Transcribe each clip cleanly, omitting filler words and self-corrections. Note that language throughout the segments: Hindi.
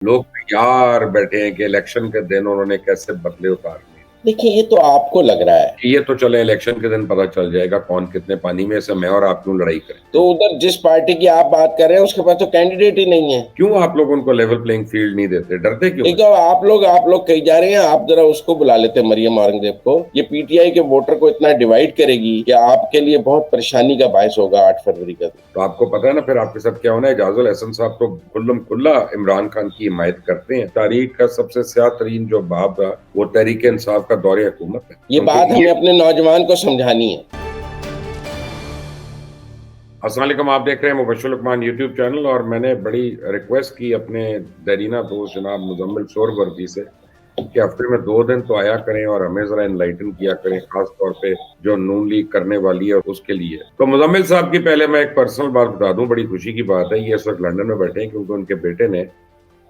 लोग तैयार बैठे हैं कि इलेक्शन के दिन उन्होंने कैसे बदले उतारने। देखिए, ये तो आपको लग रहा है। ये तो चले इलेक्शन के दिन पता चल जाएगा कौन कितने पानी में से, मैं और आप क्यों लड़ाई करें। तो उधर जिस पार्टी की आप बात कर रहे हैं उसके पास तो कैंडिडेट ही नहीं है। क्यों आप लोग उनको लेवल प्लेइंग फील्ड नहीं देते, डरते क्यों एक हैं? तो आप लोग कही जा रहे हैं, आप जरा उसको बुला लेते मरियम औरंगजेब को। ये पीटीआई के वोटर को इतना डिवाइड करेगी कि आपके लिए बहुत परेशानी का बायस होगा 8 फरवरी का दिन। तो आपको पता है ना फिर आपके साथ क्या होना है। एजाजुल एहसन साहब तो खुल्लम खुल्ला इमरान खान की हिमायत करते हैं। तारीख का सबसे स्याह तरीन जो बाब था वो तहरीक इंसाफ का दौरे हुकूमत है। ये उनको बात हमें अपने नौजवान को समझानी है। अस्सलाम वालेकुम, आप देख रहे हैं मुबश्शिर लुकमान यूट्यूब चैनल। और मैंने बड़ी रिक्वेस्ट की अपने देरीना दोस्त जनाब मुजम्मिल शोरवर्दी से कि हफ्ते में 2 दिन तो आया करें और हमें जरा एनलाइटन किया करें, खास तौर पे जो नून लीग करने वाली है उसके लिए। तो मुजम्मिल साहब की पहले मैं एक पर्सनल बात बता दूं, बड़ी खुशी की बात है। ये इस वक्त लंदन में बैठे हैं क्योंकि उनके बेटे ने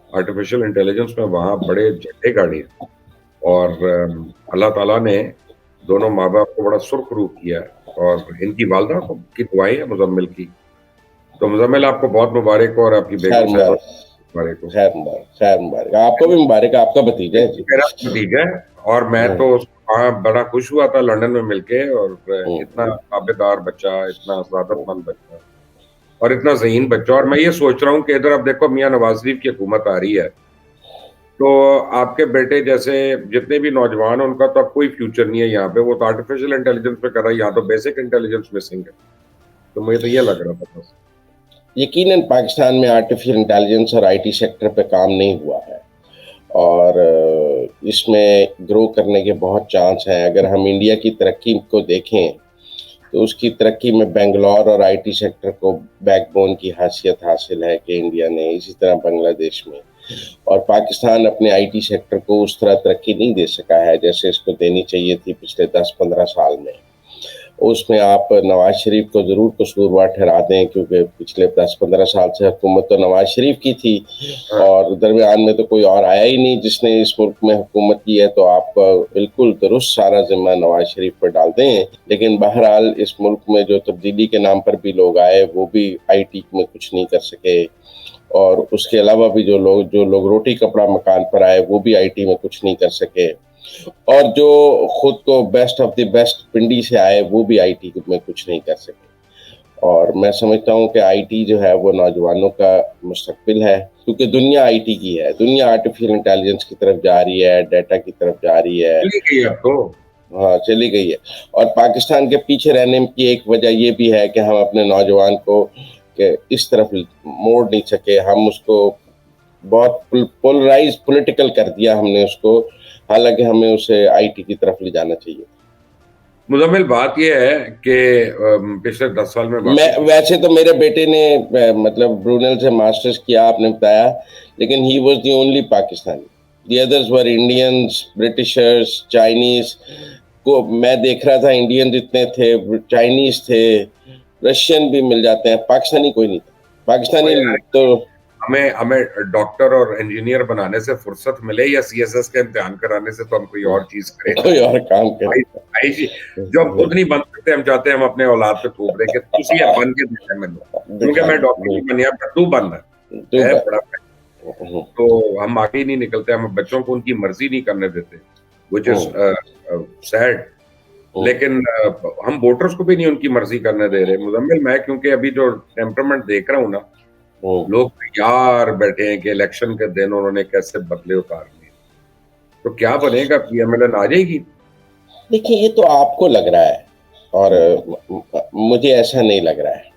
आर्टिफिशियल इंटेलिजेंस में वहाँ बड़े झंडे गाड़े हैं। और अल्लाह ताला ने दोनों माँ बाप को बड़ा सुर्खरू किया है और इनकी वालदा को की दुआएं हैं मुजम्मिल की। तो मुजम्मिल आपको बहुत मुबारक हो और आपकी खैर बेगम साहिबा मुबारक। को मुबारक हो। खैर मुबारक। खैर मुबारक आपको भी मुबारक, आपका भतीजा है जी। मेरा भतीजा है और मैं हम्म, तो वहाँ बड़ा खुश हुआ था लंदन में मिलके। और इतना हम्म। ताबेदार बच्चा, इतना सादतमंद बच्चा और इतना ज़हीन बच्चा। और मैं ये सोच रहा हूँ कि इधर अब देखो मियाँ नवाज शरीफ की हुकूमत आ रही है, तो आपके बेटे जैसे जितने भी नौजवान हैं उनका तो अब कोई फ्यूचर नहीं है यहाँ पे। वो तो आर्टिफिशियल इंटेलिजेंस पे कर रहा है, यहाँ तो बेसिक इंटेलिजेंस मिसिंग है। तो मुझे तो ये लग रहा था बस। यकीनन पाकिस्तान में आर्टिफिशियल इंटेलिजेंस और आईटी सेक्टर पे काम नहीं हुआ है और इसमें ग्रो करने के बहुत चांस हैं। अगर हम इंडिया की तरक्की को देखें तो उसकी तरक्की में बेंगलोर और आईटी सेक्टर को बैकबोन की हैसियत हासिल है कि इंडिया ने, इसी तरह बांग्लादेश में। और पाकिस्तान अपने आईटी सेक्टर को उस तरह तरक्की नहीं दे सका है जैसे इसको देनी चाहिए थी पिछले 10-15 साल में। उसमें आप नवाज शरीफ को ज़रूर कसूरवार ठहरा दें क्योंकि पिछले 10-15 साल से हुकूमत तो नवाज शरीफ की थी हाँ, और दरमियान में तो कोई और आया ही नहीं जिसने इस मुल्क में हुकूमत की है। तो आप बिल्कुल दुरुस्त सारा जिम्मा नवाज शरीफ पर डाल दें। लेकिन बहरहाल इस मुल्क में जो तब्दीली के नाम पर भी लोग आए वो भी आईटी में कुछ नहीं कर सके और उसके अलावा भी जो लोग रोटी कपड़ा मकान पर आए वो भी आईटी में कुछ नहीं कर सके और जो खुद को बेस्ट ऑफ द बेस्ट पिंडी से आए वो भी आईटी में कुछ नहीं कर सके। और मैं समझता हूँ कि आईटी जो है वो नौजवानों का मुस्तकबिल है क्योंकि दुनिया आईटी की है। दुनिया आर्टिफिशियल इंटेलिजेंस की तरफ जा रही है, डाटा की तरफ जा रही है। चली गई अब तो। हाँ, चली गई है। और पाकिस्तान के पीछे रहने की एक वजह ये भी है कि हम अपने नौजवान को कि इस तरफ मोड़ नहीं सके। हम उसको बहुत पोलराइज पॉलिटिकल कर दिया हमने उसको, हालांकि हमें उसे आईटी की तरफ ले जाना चाहिए। मुजम्मिल बात यह है कि पिछले 10 साल में मैं वाकई वैसे तो मेरे बेटे ने मतलब ब्रूनेल से मास्टर्स किया आपने बताया, लेकिन he was the only Pakistani. The others were Indians, Britishers, Chinese. को मैं देख रहा था इंडियन जितने थे, चाइनीज थे, रशियन भी मिल जाते हैं, पाकिस्तानी कोई नहीं था। पाकिस्तानी तो हमें हमें डॉक्टर और इंजीनियर बनाने से फुर्सत मिले या सीएसएस का इम्तिहान कराने से, तो हम कोई और चीज करें ना। कोई और काम भाई करे। भाई जी, जो हम खुद नहीं बन सकते हम चाहते हैं हम अपने औलाद पे थोप दें कि तुसी ये बन के दिखा मैंने, क्योंकि दिखा मैं डॉक्टर दो नहीं बनया पर तू बनना तो है बड़ा। तो हम आगे ही नहीं निकलते, हम बच्चों को उनकी मर्जी नहीं करने देते, विच इज सैड। लेकिन हम वोटर्स को भी नहीं उनकी मर्जी करने दे रहे मुजम्मिल। मैं क्योंकि अभी जो टेम्परामेंट देख रहा हूँ ना, लोग तैयार बैठे हैं कि इलेक्शन के दिन उन्होंने कैसे बदले उतारने। तो क्या बनेगा, पीएमएलएन आ जाएगी? देखिए, ये तो आपको लग रहा है और मुझे ऐसा नहीं लग रहा है।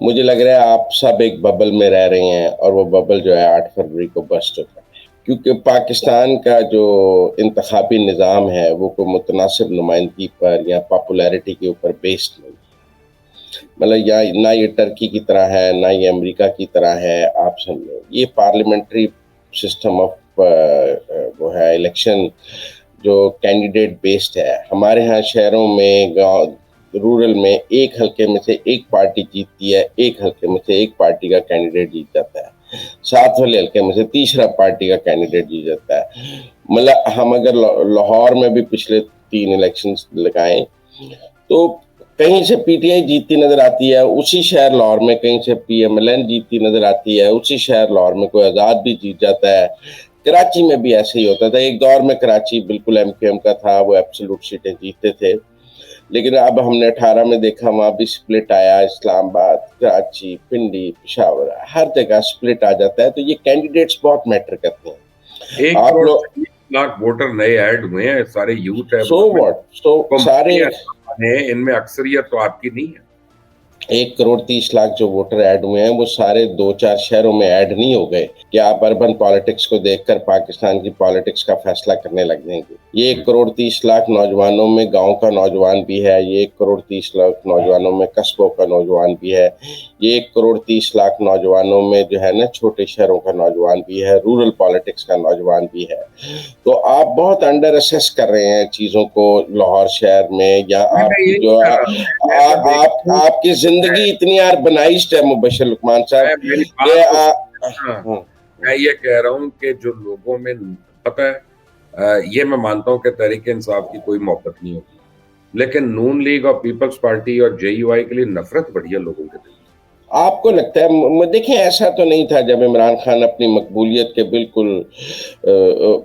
मुझे लग रहा है आप सब एक बबल में रह रहे हैं और वो बबल जो है 8 फरवरी को बस्ट होता है क्योंकि पाकिस्तान का जो इंतखाबी निज़ाम है वो कोई मुतनासिब नुमाइंदगी पर या पॉपुलैरिटी के ऊपर बेस्ड नहीं। मतलब या ना ये टर्की की तरह है ना ये अमेरिका की तरह है। आप समझो ये पार्लियामेंट्री सिस्टम ऑफ वो है इलेक्शन जो कैंडिडेट बेस्ड है। हमारे यहाँ शहरों में, गांव, रूरल में एक हल्के में से एक पार्टी जीतती है, एक हल्के में से एक पार्टी का कैंडिडेट जीत जाता है, साथ वाले हल्के में से तीसरा पार्टी का कैंडिडेट जीत जाता है। मतलब हम अगर लाहौर में भी पिछले 3 इलेक्शंस लगाएं तो कहीं से पीटीआई जीतती नजर आती है, उसी शहर लाहौर में कहीं से पीएमएलएन जीतती नजर आती है, उसी शहर लाहौर में कोई आजाद भी जीत जाता है। कराची में भी ऐसे ही होता था, एक दौर में कराची बिल्कुल एमक्यूएम का था, वो एब्सोल्यूट सीटें जीतते थे। लेकिन अब हमने 18 में देखा, वहां भी स्प्लिट आया, इस्लामाबाद, कराची, पिंडी, पेशावर, हर जगह स्प्लिट आ जाता है। तो ये कैंडिडेट्स बहुत मैटर करते हैं। 1 करोड़ 30 लाख वोटर नए ऐड हुए हैं, सारे यूथ है। सो व्हाट, तो सारे इनमें अक्सरियत तो आपकी नहीं है। 1 करोड़ 30 लाख जो वोटर ऐड हुए हैं वो सारे 2-4 शहरों में ऐड नहीं हो गए कि आप अर्बन पॉलिटिक्स को देखकर पाकिस्तान की पॉलिटिक्स का फैसला करने लग जाएंगे। ये 1 करोड़ 30 लाख नौजवानों में गांव का नौजवान भी है, ये 1 करोड़ 30 लाख नौजवानों में कस्बों का नौजवान भी है, ये 1 करोड़ 30 लाख नौजवानों में जो है ना छोटे शहरों का नौजवान भी है, रूरल पॉलिटिक्स का नौजवान भी है। तो आप बहुत अंडर असेस कर रहे हैं चीजों को लाहौर शहर में, या आपकी जो आपकी जिंदगी इतनी अर्बनाइज्ड है मुबश्शिर लुकमान साहब। मैं ये कह रहा हूँ कि जो लोगों में पता है, ये मैं मानता हूँ कि तहरीक इंसाफ की कोई मोहब्बत नहीं होती, लेकिन नून लीग और पीपल्स पार्टी और जेयूआई के लिए नफरत बढ़ी है लोगों के दिल। आपको लगता है? देखिए, ऐसा तो नहीं था जब इमरान खान अपनी मकबूलियत के बिल्कुल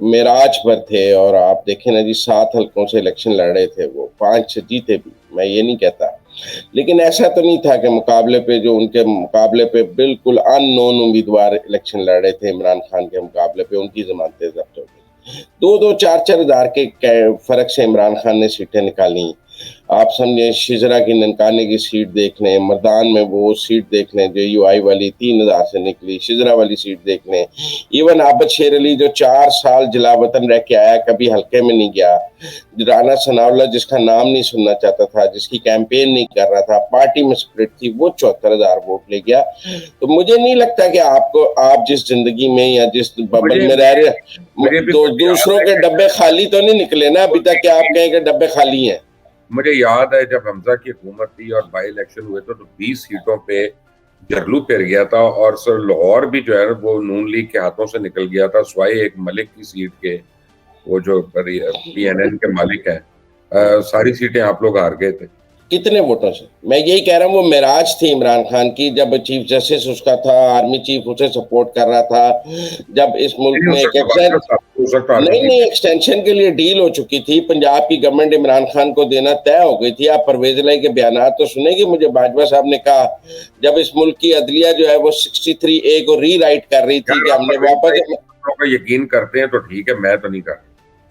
मेराज पर थे, और आप देखें ना जी 7 हल्कों से इलेक्शन लड़ रहे थे, वो 5 से जीते भी, मैं ये नहीं कहता। लेकिन ऐसा तो नहीं था कि मुकाबले पे जो उनके मुकाबले पे बिल्कुल अननोन उम्मीदवार इलेक्शन लड़ रहे थे इमरान खान के मुकाबले पे, उनकी जमानतें जब्त हो गई। 2-2, 4-4 हज़ार के फर्क से इमरान खान ने सीटें निकाली। आप समझे, शिजरा की ननकाने की सीट देख लें, मर्दान में वो सीट देख लें जो यूआई वाली 3000 से निकली, शिजरा वाली सीट देख लें। इवन आबद शेर अली जो 4 साल जलावतन रह के आया, कभी हल्के में नहीं गया। राना सनाउल्लाह जिसका नाम नहीं सुनना चाहता था, जिसकी कैंपेन नहीं कर रहा था, पार्टी में स्प्लिट थी, वो 74,000 वोट ले गया। तो मुझे नहीं लगता कि आपको, आप जिस जिंदगी में या जिस बबल में रह रहे, दूसरों के डब्बे खाली तो नहीं निकले ना अभी तक कि आप कहें कि डब्बे खाली हैं। मुझे याद है जब हमजा की हुकूमत थी और बाई इलेक्शन हुए तो 20 सीटों पे जरलू फिर गया था, और सर लाहौर भी जो है वो नून लीग के हाथों से निकल गया था, स्वाई एक मलिक की सीट के, वो जो पीएनएन के मालिक हैं। सारी सीटें आप लोग हार गए थे। कितने वोटों से? मैं यही कह रहा हूँ, वो मिराज थी इमरान खान की, जब चीफ जस्टिस उसका था, आर्मी चीफ उसे सपोर्ट कर रहा था, जब इस मुल्क में नहीं एक्सटेंशन के लिए डील हो चुकी थी, पंजाब की गवर्नमेंट इमरान खान को देना तय हो गई थी। आप परवेज लाई के बयान तो सुनेंगे, मुझे बाजवा साहब ने कहा जब इस मुल्क की अदलिया जो है वो 63A को रीराइट कर रही थी कि हमने वापस। यकीन करते हैं तो ठीक है, मैं तो नहीं करता।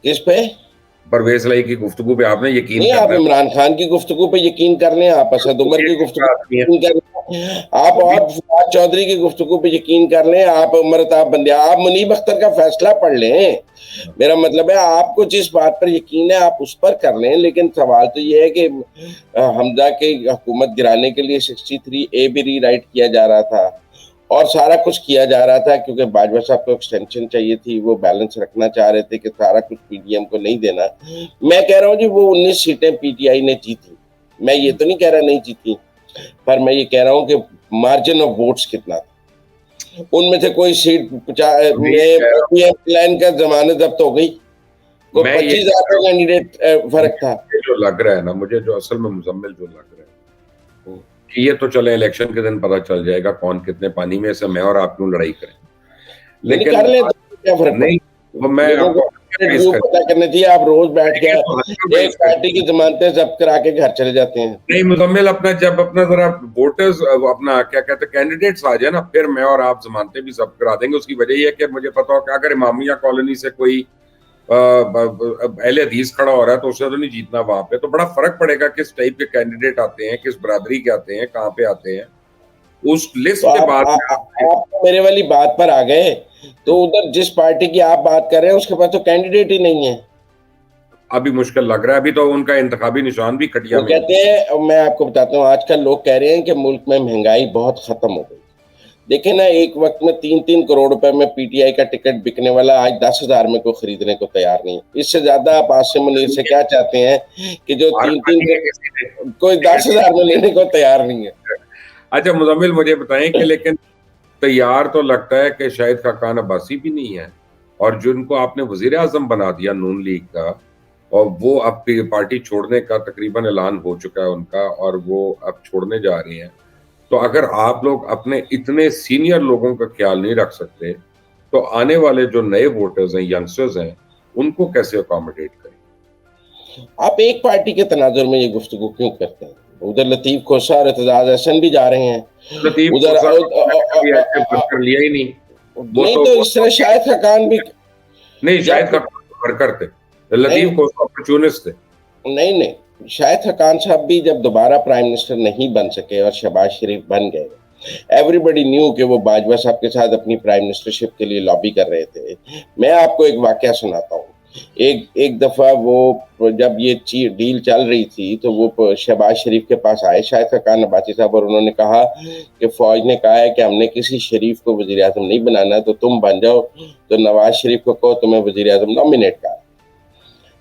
किस पे? परवेज लाई की गुफ्तगू पे आपने यकीन नहीं, आप इमरान खान की गुफ्तगू पे यकीन कर लें, आप असद उमर की गुफ्तगू पे यकीन कर लें, आप और फवाद चौधरी की गुफ्तगू पे यकीन कर लें, आप उमरताब बंदिया, आप मुनीब अख्तर का फैसला पढ़ लें। मेरा मतलब है आपको जिस बात पर यकीन है आप उस पर कर लें। लेकिन सवाल तो ये है कि हमजा के हुकूमत गिराने के लिए 63A भी रीराइट किया जा रहा था और सारा कुछ किया जा रहा था, क्योंकि बाजवा साहब को एक्सटेंशन चाहिए थी, वो बैलेंस रखना चाह रहे थे कि सारा कुछ पीडीएम को नहीं देना। मैं कह रहा हूँ जी वो 19 सीटें पीटीआई ने जीती, मैं ये तो नहीं कह रहा नहीं जीती, पर मैं ये कह रहा हूँ कि मार्जिन ऑफ वोट्स कितना था। उनमें से कोई सीट प्लान का जमानत जब्त हो गई, तो 25,000 का कैंडिडेट फर्क था। जो लग रहा है ना मुझे, जो असल में मुजम्मिल जो लग रहा है कि ये तो चले इलेक्शन के दिन पता चल जाएगा कौन कितने पानी में, से मैं और आप क्यों लड़ाई करें, लेकिन कर ले तो क्या फर्क नहीं। वो मैं पता करने थी, आप रोज बैठ के एक पार्टी की जमानतें जब्त करा के घर चले जाते हैं। नहीं मुजम्मिल, अपना जब अपना जरा वोटर्स अपना क्या कहते हैं कैंडिडेट्स आ जाए ना, फिर मैं और आप जमानतें भी जब्त करा देंगे। उसकी वजह यह है कि मुझे पता हो कि अगर इमामिया कॉलोनी से कोई अहले हदीस खड़ा हो रहा है तो उसे तो नहीं जीतना वहां पे, तो बड़ा फर्क पड़ेगा किस टाइप के कैंडिडेट आते हैं, किस बरादरी के आते हैं, कहाँ पे आते हैं, उस लिस्ट के बाद आप मेरे वाली बात पर आ गए। तो उधर जिस पार्टी की आप बात कर रहे हैं उसके पास तो कैंडिडेट ही नहीं है। अभी मुश्किल लग रहा है, अभी तो उनका इंतखाबी निशान भी कटिया में कहते हैं। मैं आपको बताता हूँ, आजकल लोग कह रहे हैं कि मुल्क में महंगाई बहुत खत्म हो गई। देखे ना, एक वक्त में 3-3 करोड़ रुपए में पीटीआई का टिकट बिकने वाला आज 10,000 में को खरीदने को तैयार नहीं। इससे ज्यादा आप आसिम मुनीर से क्या चाहते हैं कि जो 3-3 कोई 10,000 में लेने को तैयार नहीं है। अच्छा मुजम्मिल, मुझे बताएं कि लेकिन तैयार तो लगता है कि शायद खाकान अब्बासी भी नहीं है, और जिनको आपने वजीर आजम बना दिया नून लीग का, और वो अब पार्टी छोड़ने का तकरीबन ऐलान हो चुका है उनका, और वो अब छोड़ने जा रही हैं। तो अगर आप लोग अपने इतने सीनियर लोगों का ख्याल नहीं रख सकते, तो आने वाले जो नए वोटर्स हैं, यंगस्टर्स हैं, उनको कैसे अकोमोडेट करें? आप एक पार्टी के तनाजुर में ये गुफ्तगू क्यों करते हैं? उधर लतीफ खोसा और एतजाज अहसन भी जा रहे हैं, लतीफ उधर खोसा को मैंने कभी एक्टिव वर्कर लिया ही नहीं। वो नहीं तो तो वो इस तो तरह शाहिद खकान भी नहीं, शाहिद जब खट्टर वर्कर थे। लतीफ नहीं खोसा अपॉर्चुनिस्ट थे। नहीं शाहिद खकान साहब भी जब दोबारा प्राइम मिनिस्टर नहीं बन सके और शहबाज शरीफ बन गए, एवरीबडी न्यू कि वो बाजवा साहब के साथ अपनी प्राइम मिनिस्टरशिप के लिए लॉबी कर रहे थे। मैं आपको एक वाकया सुनाता हूँ। एक एक दफा वो जब ये डील चल रही थी तो वो शहबाज शरीफ के पास आए शाहिद खकान नबाती साहब, और उन्होंने कहा कि फौज ने कहा है कि हमने किसी शरीफ को वजीर आजम नहीं बनाना, तो तुम बन जाओ, तो नवाज शरीफ को कहो तुम्हें वजीर आजम नॉमिनेट करा।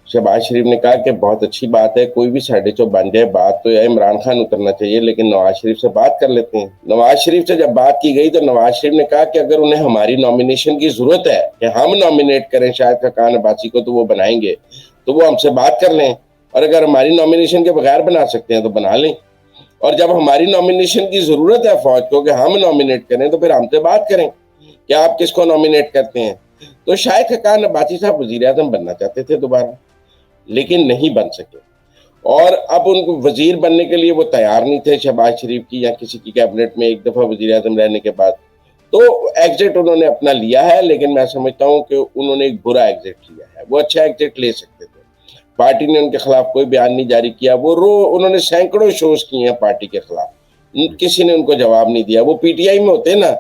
शहबाज शरीफ ने कहा कि बहुत अच्छी बात है, कोई भी साढ़े चो बन जाए, बात तो यह इमरान खान उतरना चाहिए, लेकिन नवाज शरीफ से बात कर लेते हैं। नवाज शरीफ से जब बात की गई तो नवाज शरीफ ने कहा कि अगर उन्हें हमारी नॉमिनेशन की जरूरत है कि हम नॉमिनेट करें शाहिद खकान अब्बासी को, तो वो बनाएंगे, तो वो हमसे बात कर लें, और अगर हमारी नॉमिनेशन के बगैर बना सकते हैं तो बना लें, और जब हमारी नॉमिनेशन की जरूरत है फौज को कि हम नॉमिनेट करें, तो फिर हमसे बात करें कि आप किसको नॉमिनेट करते हैं। तो शाहिद खकान अब्बासी साहब वजीर आजम बनना चाहते थे दोबारा, लेकिन नहीं बन सके, और अब उनको वजीर बनने के लिए वो तैयार नहीं थे शहबाज शरीफ की या किसी की कैबिनेट में एक दफा वजीर आजम रहने के बाद। तो एग्जिट उन्होंने अपना लिया है, लेकिन मैं समझता हूँ कि उन्होंने एक बुरा एग्जिट लिया है। वो अच्छा एग्जिट ले सकते थे, पार्टी ने उनके खिलाफ कोई बयान नहीं जारी किया, उन्होंने सैकड़ों शोज किए हैं पार्टी के खिलाफ, किसी ने उनको जवाब नहीं दिया। वो पीटीआई में होते ना,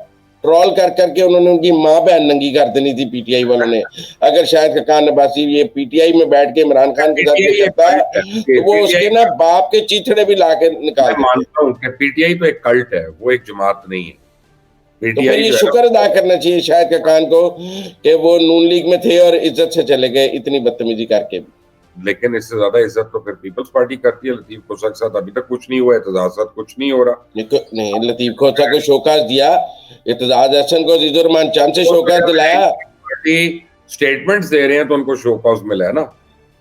ट्रॉल कर करके उन्होंने उनकी माँ बहन नंगी कर देनी थी पीटीआई वालों ने। अगर शाहिद खकान अब्बासी ये पीटीआई में बैठ के इमरान खान के साथ ये करता तो वो उसके ना बाप के चीथड़े भी ला के निकाल देते। मानता हूँ कि पीटीआई तो एक कल्ट है, वो एक जमात नहीं है। तो फिर ये शुक्र अदा करना चाहिए शाहिद खकान को कि वो नून लीग में थे और इज्जत से चले गए, इतनी बदतमीजी करके। लेकिन इससे ज्यादा इज्जत तो फिर पीपल्स पार्टी करती है। लतीफ खोसा के साथ अभी तक कुछ नहीं हुआ, एतजाज साथ कुछ नहीं हो रहा। नहीं, लतीफ खोसा को शोकाज दिया, एतजाज अहसन को अजीजुर्रहमान चांद से शोकाज दिलाया। स्टेटमेंट्स दे रहे हैं तो उनको शोकाज मिला है ना।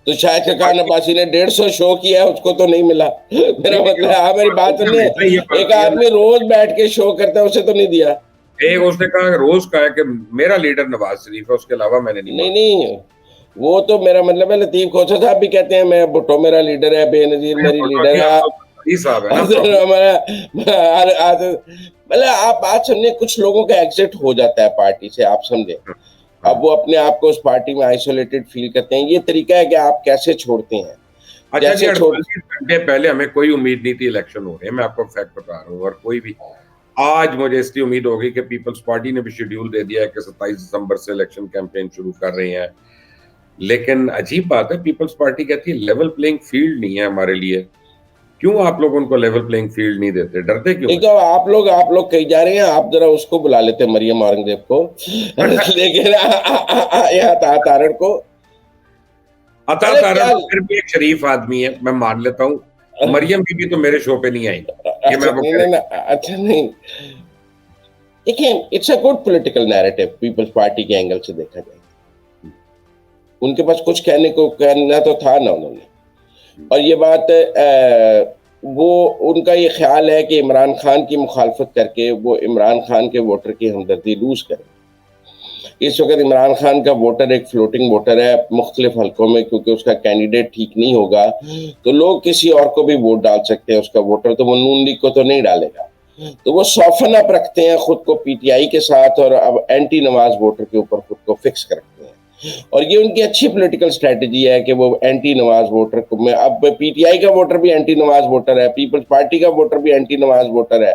तो शाहिद खकान अब्बासी ने 150 शो किया है, उसको तो नहीं मिला। मेरा मतलब है, मेरी बात सुनिए, एक आदमी रोज बैठ के शो करता है, उसे तो नहीं दिया। एक उसने कहा रोज कहा कि मेरा लीडर नवाज शरीफ है, उसके अलावा मैंने नहीं, वो तो मेरा मतलब है लतीफ खोसा साहब भी कहते हैं मैं भुट्टो मेरा लीडर है, बेनजीर मेरी लीडर है। मतलब आप बात समझे, कुछ लोगों का एग्जिट हो जाता है पार्टी से, आप समझे। अब वो अपने आप को उस पार्टी में आइसोलेटेड फील करते हैं। ये तरीका है कि आप कैसे छोड़ते हैं। अच्छा जी, 48 घंटे पहले हमें कोई उम्मीद नहीं थी इलेक्शन हो रहे हैं, मैं आपको फैक्ट बता रहा हूँ, और कोई भी आज मुझे इसकी उम्मीद होगी कि पीपल्स पार्टी ने भी शेड्यूल दे दिया है कि 27 दिसंबर से इलेक्शन कैंपेन शुरू कर रहे हैं। लेकिन अजीब बात है, पीपल्स पार्टी कहती है लेवल प्लेइंग फील्ड नहीं है हमारे लिए। क्यों आप लोग उनको लेवल प्लेइंग फील्ड नहीं देते? डरते क्यों? एक तो आप लोग कहीं जा रहे हैं, आप जरा उसको बुला लेते मरियम औरंगजेब को लेकिन यहाँ तारण को। अता तारण फिर भी एक शरीफ आदमी है, मैं मान लेता हूँ। मरियम बीबी तो मेरे शो पे नहीं आई। अच्छा नहीं, देखिए, it's a good political narrative Peoples Party के एंगल से देखा जाए। उनके पास कुछ कहना तो था ना उन्होंने, और ये बात वो उनका ये ख्याल है कि इमरान खान की मुखालफत करके वो इमरान खान के वोटर की हमदर्दी लूज करें। इस वक्त इमरान खान का वोटर एक फ्लोटिंग वोटर है मुख्तलिफ हलकों में, क्योंकि उसका कैंडिडेट ठीक नहीं होगा तो लोग किसी और को भी वोट डाल सकते हैं उसका वोटर, तो वो नून लीग को तो नहीं डालेगा। तो वो सॉफन अप रखते हैं खुद को पीटीआई के साथ, और अब एंटी नवाज वोटर के ऊपर खुद को फिक्स कर रखते हैं। और ये उनकी अच्छी पॉलिटिकल स्ट्रेटजी है कि वो एंटी नवाज वोटर को में, अब पीटीआई का वोटर भी एंटी नवाज वोटर है, पीपल्स पार्टी का वोटर भी एंटी नवाज वोटर है।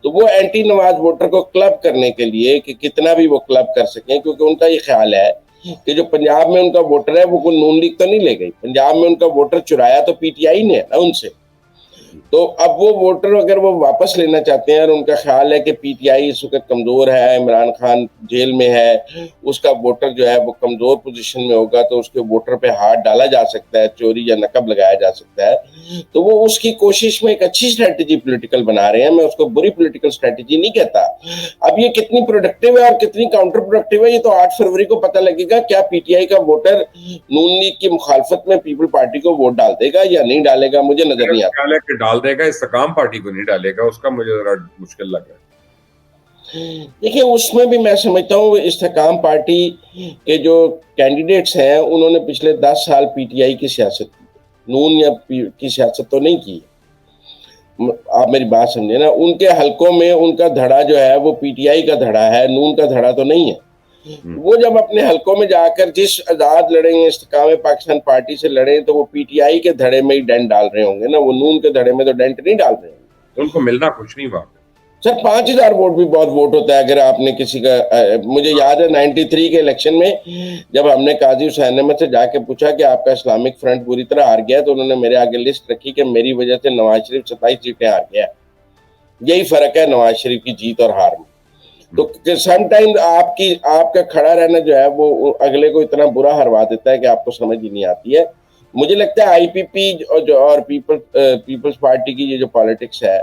तो वो एंटी नवाज वोटर को क्लब करने के लिए कि कितना भी वो क्लब कर सकें, क्योंकि उनका ये ख्याल है कि जो पंजाब में उनका वोटर है वो नून लीग तो नहीं ले गई, पंजाब में उनका वोटर चुराया तो पीटीआई ने है ना उनसे। तो अब वो वोटर अगर वो वापस लेना चाहते हैं और उनका ख्याल है कि पीटीआई इस वक्त कमजोर है, इमरान खान जेल में है, उसका वोटर जो है वो कमजोर पोजीशन में होगा, तो उसके वोटर पे हाथ डाला जा सकता है, चोरी या नकब लगाया जा सकता है, तो वो उसकी कोशिश में एक अच्छी स्ट्रेटेजी पॉलिटिकल बना रहे हैं। मैं उसको बुरी पॉलिटिकल स्ट्रेटेजी नहीं कहता। अब ये कितनी प्रोडक्टिव है और कितनी काउंटर प्रोडक्टिव है, ये तो 8 फरवरी को पता लगेगा। क्या पीटीआई का वोटर नून लीग की मुखालफत में पीपल पार्टी को वोट डाल देगा या नहीं डालेगा, मुझे नजर नहीं आता। ख्याल है कि डाल देगा, इस्तेकाम पार्टी को नहीं डालेगा, उसका मुझे जरा मुश्किल लग रहा है। देखिए, उसमें भी मैं समझता हूँ इस्तेकाम पार्टी के जो कैंडिडेट्स हैं उन्होंने पिछले 10 साल पीटीआई की सियासत की, नून या की सियासत तो नहीं की। आप मेरी बात समझे ना, उनके हलकों में उनका धड़ा जो है वो पीटीआई का धड़ा है, नून का धड़ा तो नहीं है। वो जब अपने हलकों में जाकर जिस आजाद लड़ेंगे, इस्तेकाम पाकिस्तान पार्टी से लड़े, तो वो पीटीआई के धड़े में ही डेंट डाल रहे होंगे ना, वो नून के धड़े में तो डेंट नहीं डाल रहे होंगे। उनको मिलना कुछ नहीं वहां पे। सर 5000 वोट भी बहुत वोट होता है। अगर आपने किसी का मुझे याद है 93 के इलेक्शन में जब हमने काजी हुसैन अहमद से जाके पूछा कि आपका इस्लामिक फ्रंट पूरी तरह हार गया, तो उन्होंने मेरे आगे लिस्ट रखी कि मेरी वजह से नवाज शरीफ 27 सीटें हार गया। यही फर्क है नवाज शरीफ की जीत और हार में। तो समटाइम्स आपका खड़ा रहना जो है वो अगले को इतना बुरा हरवा देता है कि आपको समझ ही नहीं आती है। मुझे लगता है आईपीपी और पीपल्स पार्टी की ये जो पॉलिटिक्स है,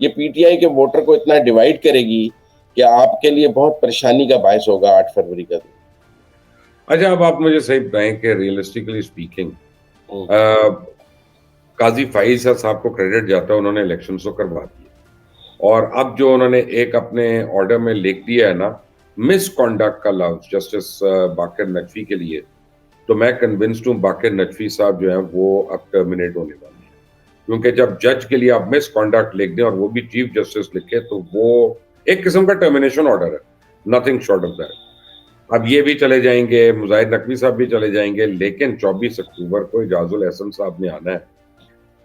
ये पीटीआई के वोटर को इतना डिवाइड करेगी कि आपके लिए बहुत परेशानी का बायस होगा 8 फरवरी का दिन। अच्छा, अब आप मुझे सही बताएं कि रियलिस्टिकली स्पीकिंग काजी फाइज साहब को क्रेडिट जाता है, उन्होंने इलेक्शन तो करवा दिए, और अब जो उन्होंने एक अपने ऑर्डर में लिख दिया है ना, मिसकॉन्डक्ट का लफ्ज जस्टिस बाकर नकवी के लिए, तो मैं कन्विंस्ड हूँ बाकर नकवी साहब जो है वो अब टर्मिनेट होने वाले हैं। क्योंकि जब जज के लिए आप मिसकॉन्डक्ट लिख दें और वो भी चीफ जस्टिस लिखे, तो वो एक किस्म का टर्मिनेशन ऑर्डर है, नथिंग शॉर्ट ऑफ दैट। अब ये भी चले जाएंगे, मुजाहिद नकवी साहब भी चले जाएंगे, लेकिन 24 अक्टूबर को एजाजुल एहसन साहब ने आना है।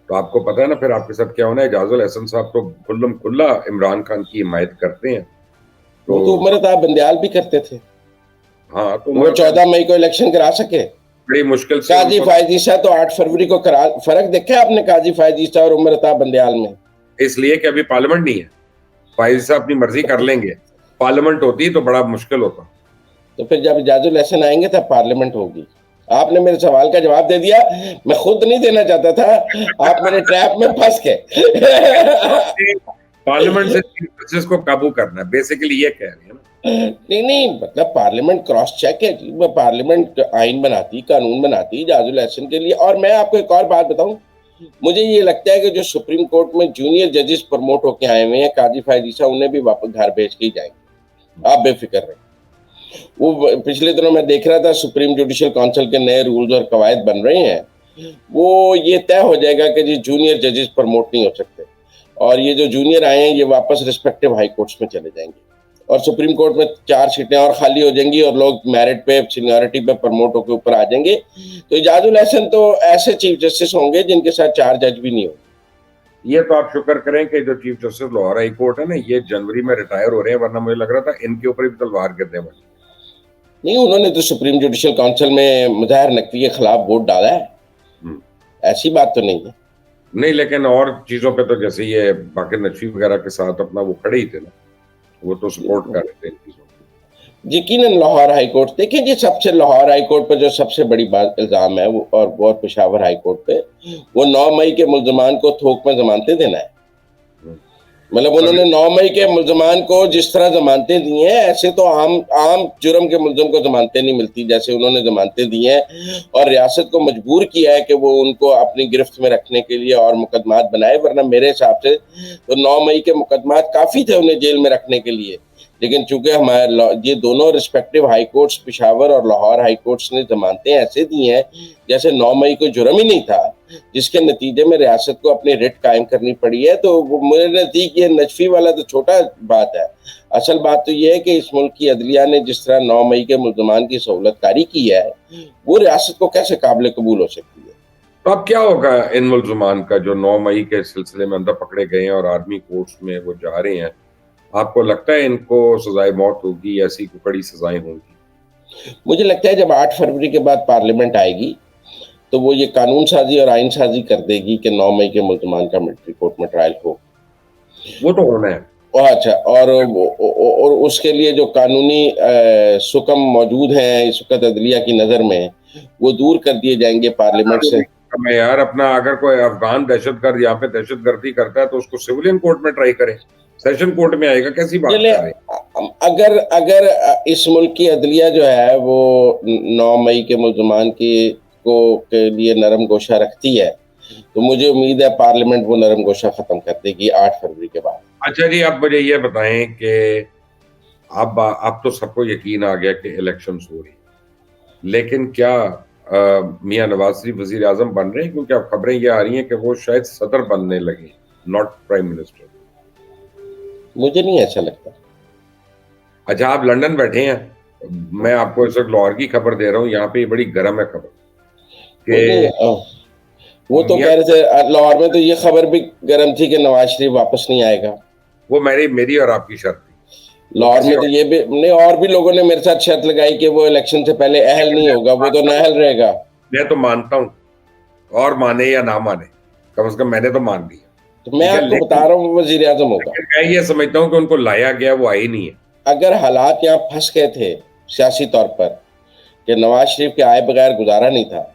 तो आपको पता है ना फिर आपके साथ क्या होना है। एजाजुल एहसन साहब तो खुल्लम खुल्ला इमरान खान की हिमायत करते हैं। तो उमर बंदयाल भी करते थे। हाँ, तो वो 14 मई को इलेक्शन करा सके, बड़ी मुश्किल से। काजी फायद ईसा तो 8 फरवरी को करा। फर्क देखा आपने काजी फायद ईसा और उमर बंदयाल में? इसलिए कि अभी पार्लियामेंट नहीं है। फायद साहब अपनी मर्जी कर लेंगे, पार्लियामेंट होती तो बड़ा मुश्किल होता। तो फिर जब एजाजुल एहसन आएंगे तब पार्लियामेंट होगी। आपने मेरे सवाल का जवाब दे दिया, मैं खुद नहीं देना चाहता था, आप मेरे ट्रैप में फंस गए। पार्लियामेंट से चीफ जस्टिस को काबू करना है, बेसिकली ये कह रहे हैं ना। नहीं, मतलब पार्लियामेंट क्रॉस चेक है, पार्लियामेंट आइन बनाती, कानून बनाती एजाजुल एहसन के लिए। और मैं आपको एक और बात बताऊं, मुझे ये लगता है कि जो सुप्रीम कोर्ट में जूनियर जजेस प्रमोट होके आए हुए हैं, काजी फायद ईसा, उन्हें भी वापस घर भेज के ही जाएंगे, आप बेफिक्र रहे। वो पिछले दिनों मैं देख रहा था, सुप्रीम जुडिशियल काउंसिल के नए रूल्स और कवायद बन रहे हैं, वो ये तय हो जाएगा कि जी जूनियर जजेस प्रमोट नहीं हो सकते, और ये जो जूनियर आए हैं ये वापस रिस्पेक्टिव हाई कोर्ट्स में चले जाएंगे, और सुप्रीम कोर्ट में 4 सीटें और खाली हो जाएंगी और लोग मेरिट पे, सीनियरिटी पे प्रमोट होकर ऊपर आ जाएंगे। तो एजाजुल एहसन तो ऐसे चीफ जस्टिस होंगे जिनके साथ 4 जज भी नहीं होंगे। ये तो आप शुक्र करें कि जो chief justice Lahore high court है ना, ये जनवरी में रिटायर हो रहे हैं, वरना मुझे लग रहा था इनके ऊपर भी तलवार गिरने वाली। नहीं, उन्होंने तो सुप्रीम जुडिशियल काउंसिल में मुज़ाहिर नकवी के खिलाफ वोट डाला है, ऐसी बात तो नहीं है। नहीं, लेकिन और चीजों पे तो जैसे ये बाकर नकवी वगैरह के साथ अपना वो खड़े ही थे ना, वो तो सपोर्ट कर रहे थे इन चीजों को। यकीनन लाहौर हाई कोर्ट, देखिए जी, सबसे लाहौर हाई कोर्ट पर जो सबसे बड़ी बात इल्जाम है वो, और पेशावर हाई कोर्ट पे, वो 9 मई के मुल्जमान को थोक में जमानतें देना है। मतलब उन्होंने 9 मई के मुल्जमान को जिस तरह जमानतें दी हैं, ऐसे तो आम जुर्म के मुल्जम को जमानतें नहीं मिलती जैसे उन्होंने जमानतें दी हैं, और रियासत को मजबूर किया है कि वो उनको अपनी गिरफ्त में रखने के लिए और मुकदमात बनाए। वरना मेरे हिसाब से तो 9 मई के मुकदमात काफ़ी थे उन्हें जेल में रखने के लिए, लेकिन चूंकि हमारे ये दोनों रिस्पेक्टिव हाई कोर्ट्स, पेशावर और लाहौर हाई कोर्ट्स ने जमानतें ऐसे दी हैं जैसे 9 मई को जुर्म ही नहीं था, जिसके नतीजे में रियासत को अपनी रिट कायम करनी पड़ी है। तो मेरे नज़दीक ये नजफी वाला तो छोटा बात है। असल बात तो ये है कि इस मुल्क की अदलिया ने जिस तरह 9 मई के मुल्जमान की सहूलतकारी की है, वो रियासत को कैसे काबिल कबूल हो सकती है। तो अब क्या होगा इन मुल्जमान का जो 9 मई के सिलसिले में अंदर पकड़े गए हैं और आर्मी कोर्ट्स में वो जा रहे हैं? आपको लगता है इनको सजाए मौत होगी, ऐसी कड़ी सजाएं होंगी? मुझे लगता है जब 8 फरवरी के बाद पार्लियामेंट आएगी तो वो ये कानून साजी और आइन साजी कर देगी कि 9 मई के मुल्ज़मान का मिलिट्री कोर्ट में ट्रायल हो। वो तो होना है। अच्छा, और उसके लिए जो कानूनी सुकम मौजूद हैं इस वक़्त अदलिया की नज़र में, वो दूर कर दिए जाएंगे पार्लियामेंट से। मैं यार अपना अगर कोई अफगान दहशतगर्द यहाँ पे दहशतगर्दी करता है तो उसको सिविलियन कोर्ट में ट्राई करे, सेशन कोर्ट में आएगा, कैसी बात चले कर रहे हैं? अगर अगर इस मुल्क की अदलिया जो है वो 9 मई के मुल्ज़मान की को के लिए नरम गोशा रखती है, तो मुझे उम्मीद है पार्लियामेंट वो नरम गोशा ख़त्म कर देगी 8 फरवरी के बाद। अच्छा जी, आप मुझे ये बताएं कि अब तो सबको यकीन आ गया कि इलेक्शंस हो रही है, लेकिन क्या मियां नवाज शरीफ वजीर आजम बन रहे हैं? क्योंकि अब खबरें ये आ रही हैं कि वो शायद सदर बनने लगे, नॉट प्राइम मिनिस्टर। मुझे नहीं ऐसा लगता। अच्छा, आप लंदन बैठे हैं, मैं आपको इस वक्त लाहौर की खबर दे रहा हूँ, यहाँ पे बड़ी गर्म है खबर कि वो तो मियां, कह रहे थे लाहौर में, तो ये खबर भी गर्म थी कि नवाज शरीफ वापस नहीं आएगा। वो मेरी और आपकी शर्त थी। वो लाहौर किसी में तो ये भी नहीं, और भी लोगों ने मेरे साथ शर्त लगाई कि वो इलेक्शन से पहले अहल नहीं होगा, वो तो नाअहल रहेगा। मैं तो मानता हूँ, और माने या ना माने, कम से कम मैंने तो मान लिया। तो मैं ठीक है, आपको बता रहा हूँ वो वजीर आजम होगा। लेकिन मैं ये समझता हूँ कि उनको लाया गया, वो आई नहीं है। अगर हालात यहाँ फंस गए थे सियासी तौर पर कि नवाज शरीफ के आए बगैर गुजारा नहीं था,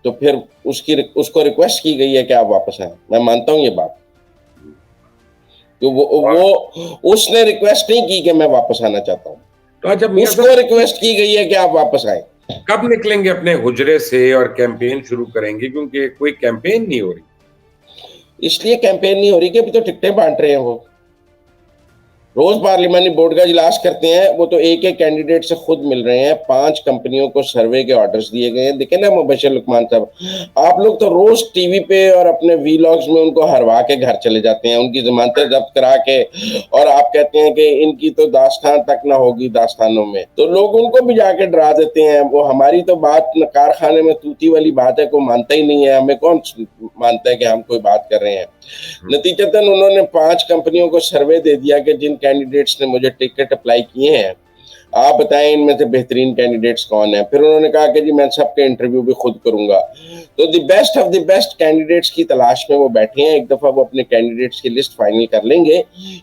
तो फिर उसको रिक्वेस्ट की गई है कि आप वापस आए। मैं मानता हूँ ये बात, तो वो उसने रिक्वेस्ट नहीं की कि मैं वापस आना चाहता हूँ, तो अच्छा, उसको रिक्वेस्ट की गई है कि आप वापस आए। कब निकलेंगे अपने हुजरे से और कैंपेन शुरू करेंगे? क्योंकि कोई कैंपेन नहीं हो रही। इसलिए कैंपेन नहीं हो रही कि अभी तो टिकटें बांट रहे हैं। वो रोज पार्लिमानी बोर्ड का इजलास करते हैं, वो तो एक एक कैंडिडेट से खुद मिल रहे हैं। 5 कंपनियों को सर्वे के ऑर्डर्स दिए गए हैं। देखें ना मुबशर लुकमान साहब, आप लोग तो रोज टीवी पे और अपने वीलॉग्स में उनको हरवा के घर चले जाते हैं, उनकी जमानतें जब्त करा के, और आप कहते हैं कि इनकी तो दास्तान तक ना होगी दास्तानों में, तो लोग उनको भी जाके डरा देते हैं। वो हमारी तो बात कारखाने में तूती वाली बात है, कोई मानता ही नहीं है, हमें कौन मानता है कि हम कोई बात कर रहे हैं। नतीजतन उन्होंने 5 कंपनियों को सर्वे दे दिया कि जिन कैंडिडेट्स ने मुझे टिकट अप्लाई किए हैं, आप बताएं इनमें से बेहतरीन कैंडिडेट्स कौन है। फिर उन्होंने कहा कि जी मैं सबके इंटरव्यू भी खुद करूंगा। तो the best of the best candidates की तलाश में वो बैठे हैं। एक दफा वो अपने कैंडिडेट्स की लिस्ट फाइनल कर लेंगे,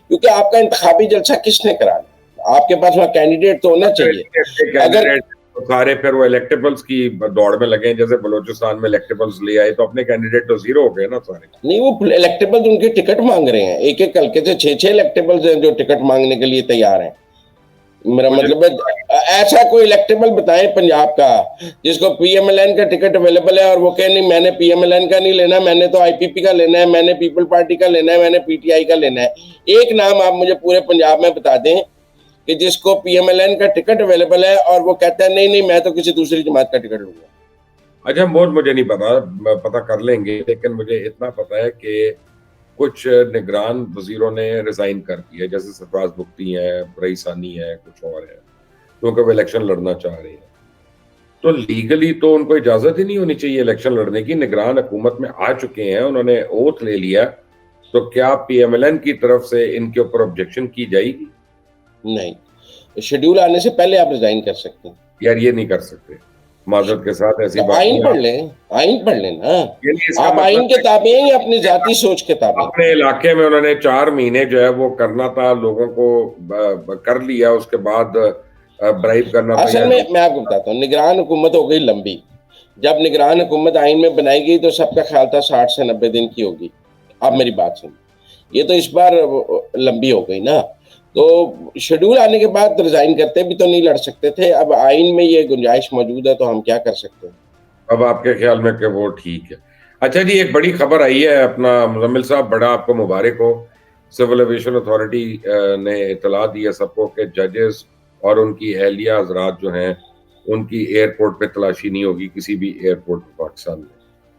क्योंकि आपका इंतखाबी जलसा किसने कराना, आपके पास वहाँ कैंडिडेट तो होना चाहिए। अगर सारे फिर वो इलेक्टेबल्स की दौड़ में लगे, जैसे बलूचिस्तान में इलेक्टेबल्स ले आए, तो अपने कैंडिडेट तो जीरो हो गए ना सारे। नहीं, वो इलेक्टेबल्स उनके टिकट मांग रहे हैं, एक एक हल्के से 6-6 इलेक्टेबल्स हैं जो टिकट मांगने के लिए तैयार हैं। मेरा मतलब है ऐसा कोई इलेक्टेबल बताएं पंजाब का जिसको पीएमएलएन का टिकट अवेलेबल है और वो कहे नहीं मैंने पीएमएलएन का नहीं लेना, मैंने तो आईपीपी का लेना है, मैंने पीपल पार्टी का लेना है, मैंने पीटीआई का लेना है। एक नाम आप मुझे पूरे पंजाब में बता दें कि जिसको पीएमएलएन का टिकट अवेलेबल है और वो कहता है नहीं नहीं मैं तो किसी दूसरी जमात का टिकट लूंगा। अच्छा, मुझे नहीं पता कर लेंगे, लेकिन मुझे इतना पता है कि कुछ निगरान वजीरों ने रिजाइन कर दिया, जैसे सरफराज बुख्ती है, रईसानी है, कुछ और है, क्योंकि वो इलेक्शन लड़ना चाह रहे हैं। तो लीगली तो उनको इजाजत ही नहीं होनी चाहिए इलेक्शन लड़ने की। निगरान हुकूमत में आ चुके हैं, उन्होंने ओथ ले लिया, तो क्या पीएमएलएन की तरफ से इनके ऊपर ऑब्जेक्शन की जाएगी? नहीं, शेड्यूल आने से पहले आप रिजाइन कर सकते हैं। यार ये नहीं कर सकते, माजरत के साथ ऐसी तो बात आइन नहीं। पढ़ लें, आइन पढ़ लेना। आप मतलब आइन के ताबे हैं या अपनी जाती सोच के ताबे? अपने इलाके में उन्होंने 4 महीने जो है वो करना था, लोगों को कर लिया, उसके बाद ब्राइब करना था। असल में मैं आपको बताता हूँ, निगरान हुकूमत हो गई लंबी। जब निगरान हुकूमत आइन में बनाई गई तो सबका ख्याल था 60 से 90 दिन की होगी। आप मेरी बात सुन, ये तो इस बार लंबी हो गई ना, तो शेड्यूल आने के बाद रिजाइन करते भी तो नहीं लड़ सकते थे। अब आइन में ये गुंजाइश मौजूद है तो हम क्या कर सकते हैं। अब आपके ख्याल में कि वो ठीक है। अच्छा जी, एक बड़ी खबर आई है, अपना मुजम्मिल साहब, बड़ा आपको मुबारक हो। सिविल एविएशन अथॉरिटी ने इतला दी है सबको कि जजेस और उनकी एहलिया हजरात जो हैं उनकी एयरपोर्ट पे तलाशी नहीं होगी, किसी भी एयरपोर्ट पे पाकिस्तान में।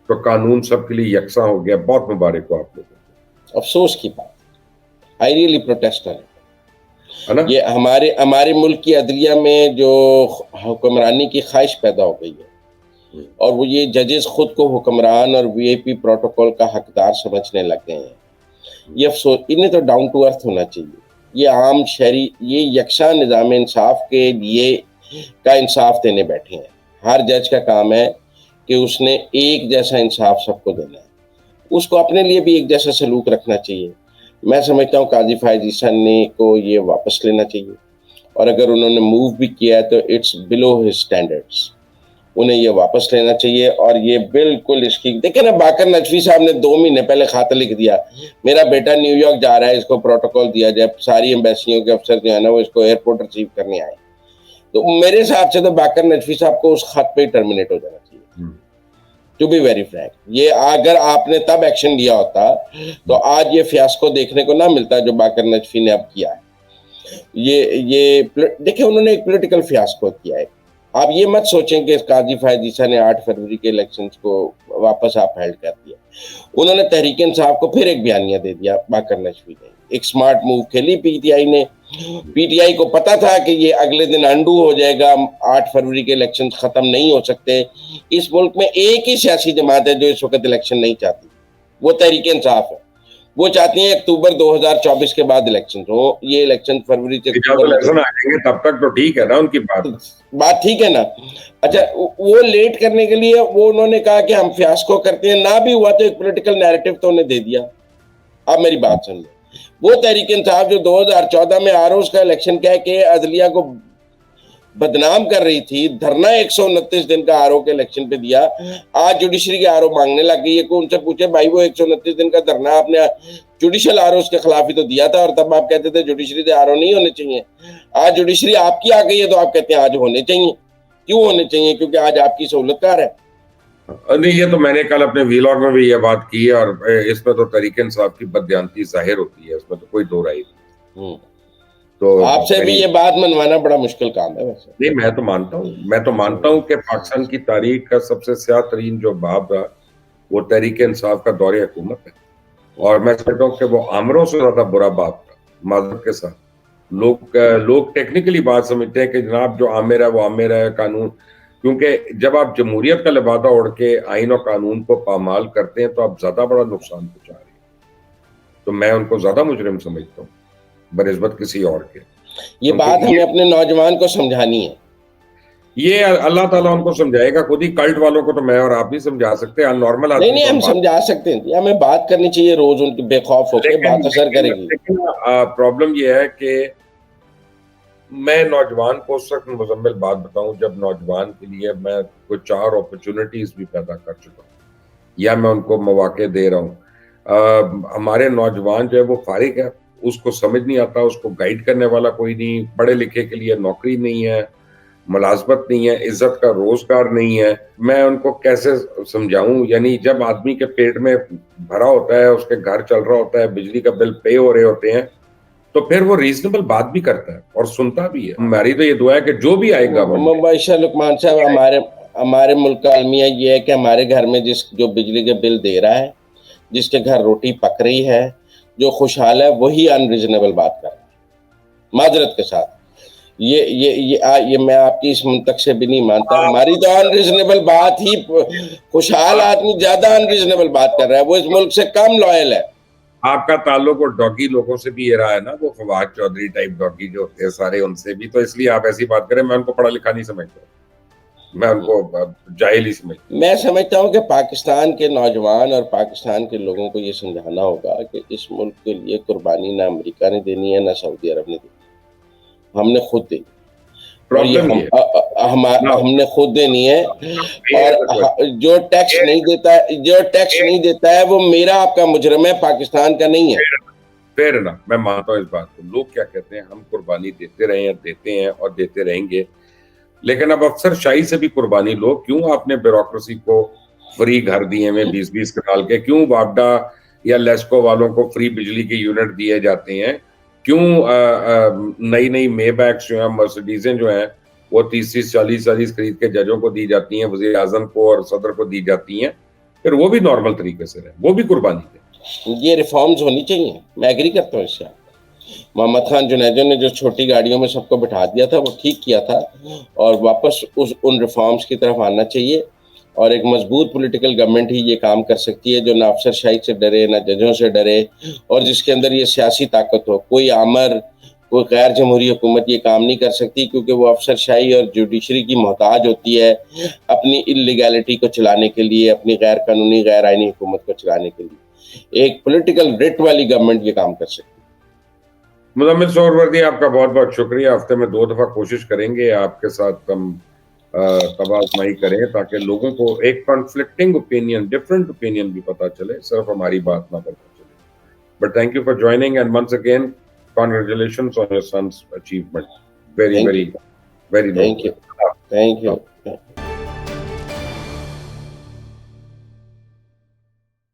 तो कानून सबके लिए यकसा हो गया। बहुत मुबारक हो आप लोगों को। अफसोस की बात, आई रियली प्रोटेस्ट है ना? ये हमारे मुल्क की अदलिया में जो हुक्मरानी की ख्वाहिश पैदा हो गई है और वो ये जजेस खुद को हुक्मरान और वीआईपी प्रोटोकॉल का हकदार समझने लग गए हैं। ये अफसोस, इन्हें तो डाउन टू अर्थ होना चाहिए। ये आम शहरी, ये यकसा निज़ाम इंसाफ के लिए का इंसाफ देने बैठे हैं। हर जज का काम है कि उसने एक जैसा इंसाफ सबको देना है, उसको अपने लिए भी एक जैसा सलूक रखना चाहिए। मैं समझता हूँ काजी फायज ईसा ने को ये वापस लेना चाहिए, और अगर उन्होंने मूव भी किया है तो इट्स बिलो हिज स्टैंडर्ड्स, उन्हें ये वापस लेना चाहिए। और ये बिल्कुल इसकी देखिए ना, बाकर नजवी साहब ने 2 महीने पहले खत लिख दिया, मेरा बेटा न्यूयॉर्क जा रहा है, इसको प्रोटोकॉल दिया जाए, सारी एम्बेसियों के अफसर जो है ना वो इसको एयरपोर्ट रिसीव करने आए। तो मेरे हिसाब से तो बाकर नजवी साहब को उस खत पे टर्मिनेट हो जाना चाहिए, टू बी वेरी फ्रैंक। ये अगर आपने तब एक्शन लिया होता तो आज ये फियास्को देखने को ना मिलता जो बाकर नजवी ने अब किया है। ये देखिए, उन्होंने एक पॉलिटिकल फियास्को किया है। आप ये मत सोचें कि काजी फायज ईसा ने 8 फरवरी के इलेक्शंस को वापस अपहेल्ड कर दिया। उन्होंने तहरीक इंसाफ को फिर एक बयानिया दे दिया बाकर नजवी ने, एक स्मार्ट मूव खेली पीटीआई ने। पीटीआई को पता था कि ये अगले दिन अंडू हो जाएगा, 8 फरवरी के इलेक्शन खत्म नहीं हो सकते। इस मुल्क में एक ही सियासी जमात है जो इस वक्त इलेक्शन नहीं चाहती, वो तहरीक इंसाफ है। वो चाहती हैं अक्टूबर 2024 के बाद इलेक्शन हो। ये इलेक्शन फरवरी से इलेक्शन आएंगे तब तक तो ठीक है ना, उनकी बात ठीक है ना। अच्छा, वो लेट करने के लिए वो उन्होंने कहा कि हम फियास्को करते हैं, ना भी हुआ तो एक पॉलिटिकल नैरेटिव तो उन्हें दे दिया। अब मेरी बात सुन लो, वो तहरीक इंसाफ जो 2014 में आरोज का इलेक्शन कह के अदलिया को बदनाम कर रही थी, धरना 129 दिन का आरोप के इलेक्शन पे दिया, आज जुडिशरी के आरोप मांगने लग गई है। को उनसे पूछे भाई, वो 129 दिन का धरना आपने जुडिशियल आरोप के खिलाफ ही तो दिया था, और तब आप कहते थे जुडिशरी से आरोप नहीं होने चाहिए। आज जुडिशरी आपकी आ गई है तो आप कहते हैं आज होने चाहिए। क्यों होने चाहिए? क्योंकि आज आपकी सहूलतकार है। नहीं, ये तो मैंने कल अपने वीलॉग में भी ये बात की है, और इसमें तो तहरीक इंसाफ की बददियानती जाहिर होती है, इसमें तो कोई दो राय नहीं। तो आपसे भी ये बात मनवाना बड़ा मुश्किल काम है वैसे। नहीं, मैं तो मानता हूँ कि पाकिस्तान की तारीख का सबसे स्याह तरीन जो बाब रहा वो तहरीक इंसाफ का दौरे हुकूमत है, और मैं समझता हूँ कि वो आमरों से ज्यादा बुरा बाब था। माजरत के साथ लोग टेक्निकली बात समझते हैं कि जनाब जो आमिर है वो आमिर है, कानून, क्योंकि जब आप जमहूरियत का लिबादा ओढ़ के आइन और कानून को पामाल करते हैं तो आप ज्यादा बड़ा नुकसान पहुंचा रहे हैं। तो मैं उनको ज्यादा मुजरिम समझता हूँ बनिस्बत किसी और के। ये बात हमें अपने नौजवान को समझानी है। ये अल्लाह ताला उनको समझाएगा, खुद ही कल्ट वालों को तो मैं और आप नहीं समझा सकते, नॉर्मल आदमी नहीं, हम समझा सकते हैं, हमें बात करनी चाहिए रोज उनकी, बेखौफ होकर बात असर करेगी। प्रॉब्लम ये है कि मैं नौजवान को उस वक्त मुजम्मिल बात बताऊं जब नौजवान के लिए मैं कोई 4 अपॉर्चुनिटीज भी पैदा कर चुका हूं, या मैं उनको मौके दे रहा हूं। हमारे नौजवान जो है वो फारिग है, उसको समझ नहीं आता, उसको गाइड करने वाला कोई नहीं, पढ़े लिखे के लिए नौकरी नहीं है, मुलाजमत नहीं है, इज्जत का रोजगार नहीं है। मैं उनको कैसे समझाऊं? यानी जब आदमी के पेट में भरा होता है, उसके घर चल रहा होता है, बिजली का बिल पे हो रहे होते हैं, तो फिर वो रीजनेबल बात भी करता है और सुनता भी है। हमारी तो ये दुआ है कि जो भी आएगा। लुकमान साहब, हमारे मुल्क का अलमिया ये है कि हमारे घर में जो बिजली के बिल दे रहा है, जिसके घर रोटी पक रही है, जो खुशहाल है, वही अनरीजनेबल बात कर रहा है। माजरत के साथ ये मैं आपकी इस मंतक से भी नहीं मानता। हमारी तो अनरीजनेबल बात ही, खुशहाल आदमी ज्यादा अनरीजनेबल बात कर रहा है, वो इस मुल्क से कम लॉयल है। आपका ताल्लुक और डॉगी लोगों से भी ये रहा है ना, वो फवाद चौधरी टाइप डॉगी जो होते हैं सारे, उनसे भी, तो इसलिए आप ऐसी बात करें। मैं उनको पढ़ा लिखा नहीं समझता, मैं उनको जाहिल ही समझता। मैं समझता हूँ कि पाकिस्तान के नौजवान और पाकिस्तान के लोगों को ये समझाना होगा कि इस मुल्क के लिए कुर्बानी ना अमेरिका ने देनी है, ना सऊदी अरब ने देनी, हमने खुद देनी। हमने खुद देनी है। और जो टैक्स नहीं देता है वो मेरा आपका मुजरम है, पाकिस्तान का नहीं है। फेर ना, मैं मानता हूँ इस बात को। लोग क्या कहते हैं, हम कुर्बानी देते रहे हैं, देते हैं और देते रहेंगे, लेकिन अब अफसर शाही से भी कुर्बानी लो। क्यों आपने ब्यूरोक्रेसी को फ्री घर दिए में 20-20 कनाल के? क्यों वापडा या लेस्को वालों को फ्री बिजली के यूनिट दिए जाते हैं? क्यों नई नई मेबैक्स जो है, मर्सिडीजें जो हैं, वो 30-40 खरीद के जजों को दी जाती हैं, वजीर आजम को और सदर को दी जाती हैं, फिर वो भी नॉर्मल तरीके से रहे, वो भी कुर्बानी दे। ये रिफॉर्म्स होनी चाहिए, मैं एग्री करता हूँ इससे। मोहम्मद खान जुनैदो ने जो छोटी गाड़ियों में सबको बिठा दिया था वो ठीक किया था, और वापस उन रिफॉर्म्स की तरफ आना चाहिए। और एक मजबूत पॉलिटिकल गवर्नमेंट ही ये काम कर सकती है, जो ना अफसरशाही से डरे, ना जजों से डरे, और जिसके अंदर ये सियासी ताकत हो। कोई आमर, कोई गैर जमहूरी हुकूमत ये काम नहीं कर सकती, क्योंकि वो अफसरशाही और जुडिशरी की मोहताज होती है अपनी इलीगैलिटी को चलाने के लिए, अपनी गैर कानूनी गैर आईनी हुकूमत को चलाने के लिए। एक पॉलिटिकल रिट वाली गवर्नमेंट ये काम कर सकती है। मुजम्मिल सोहरवर्दी, आपका बहुत बहुत शुक्रिया। हफ्ते में 2 दफा कोशिश करेंगे आपके साथ हम तबाज़माई करें, ताकि लोगों को एक कॉन्फ्लिक्टिंग ओपिनियन, डिफरेंट ओपिनियन भी पता चले, सिर्फ हमारी बात ना पता चले। But thank you for joining and once again congratulations on your son's achievement. Very, thank very, you, very thank you, noble. Thank you.